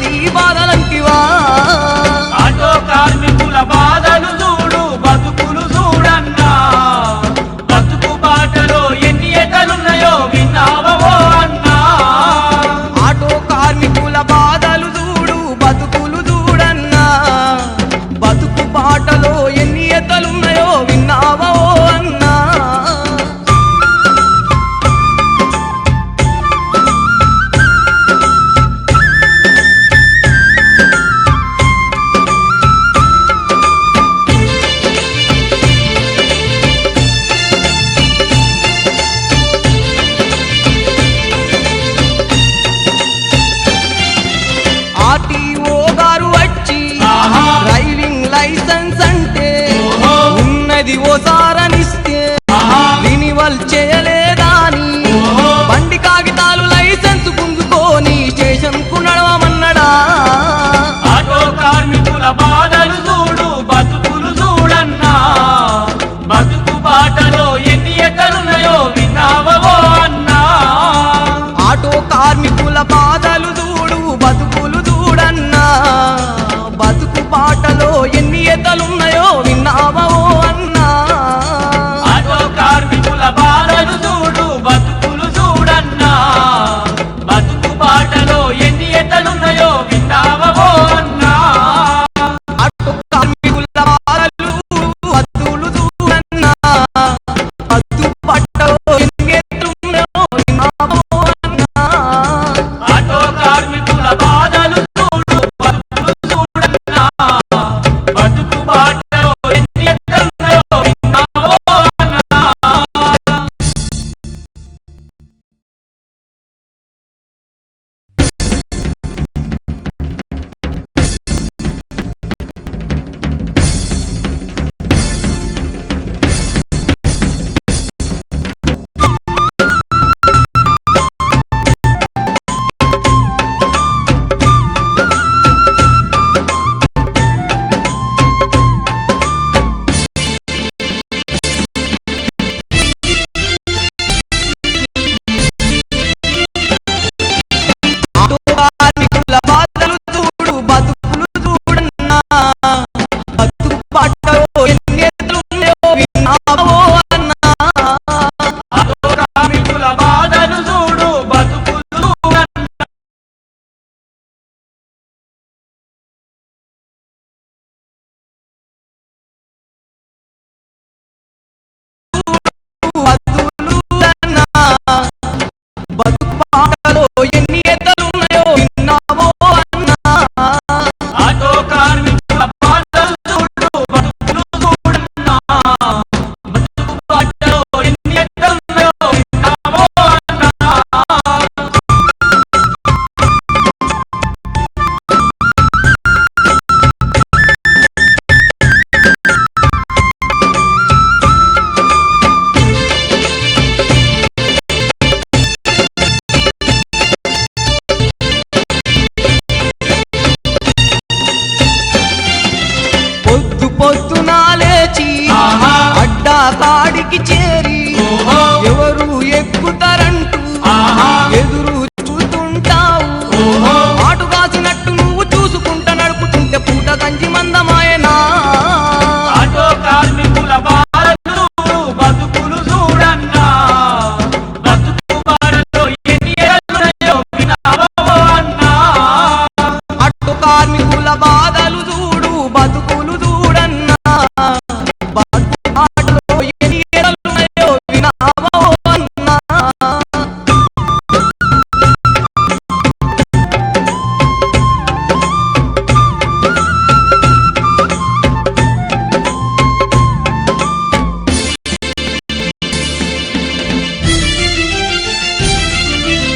ఉన్నది బాధలంటివా ఆటో కార్మికుల బాధలు చూడు బతుకులు చూడన్నా బతుకు బాటలో ఎన్ని ఎతలున్నాయో విన్నావో అన్నా ఆటో కార్మికుల బాధలు చూడు బతుకులు చూడన్నా బతుకు బాటలో ఎన్ని ఎతలున్నాయో విన్నావో అన్నా ఆర్టీఓ గారు వచ్చి డ్రైవింగ్ లైసెన్స్ అంటే ఉన్నది ఓసారనిస్తే రినివల్ చేయలేదాని బండి కాగితాలు లైసెన్స్ గుంజుకొని స్టేషన్ కు నడవమన్నడా ఆటో కార్మికుల బాధలు చూడు బతుకులు చూడన్నా బతుకు బాటలో ఎన్ని ఎతలున్నాయో విన్నావో అన్నా ఆటో కార్మికుల బాధలు చూడు బతుకులు చూడన్నా బతుకు బాటలో ఎన్ని ఎతలున్నాయో విన్నావో అన్నా ఆటో కార్మికుల బాధలు చూడు బతుకులు చూడన్నా బతుకు బాటలో ఎన్ని ఎతలున్నాయో విన్నావో అన్నా ఆటో కార్మికుల బాధలు బతుకులు చూడన్నా బతుకు బాటలో ఎన్ని ఎతలున్నాయో విన్నావో అన్నా ఆటో కార్మికుల బాధలు చూడు బతుకులు చూడన్నా బతుకు బాటలో ఎన్ని ఎతలున్నాయో విన్నావో అన్నా ఆటో కార్మికుల బాధలు చూడు బతుకులు చూడన్నా బతుకు బాటలో ఎన్ని ఎత్తులున్నాయో విన్నావో అన్నా ఆటో కార్మికుల బాధలు చూడు బతుకులు చూడన్నా బతుకులు అన్నా బతుకు బాటలో ఎన్ని ఎత్తులున్నాయో విన్నావో అన్నా ఆటో కార్మికుల బాధలు చూడు బతుకులు చూడన్నా బతుకు బాటలో ఎన్ని ఎత్తులున్నాయో విన్నావో అన్నా పొద్దు పొద్దున లేచి అడ్డా కాడికి చేరి ఎవరు ఎక్కుతారంటూ ఎదురు చూస్తుంటావు ఆటు కాసినట్టు నువ్వు చూసుకుంటా నడుపుతుంటే పూట గంజి మందమాయనా ఆటో కార్మికుల బాధలు చూడు బతుకులు చూడన్నా బతుకు బాటలో ఎన్ని ఎతలున్నాయో విన్నావో అన్నా ఆటో కార్మికుల బాధ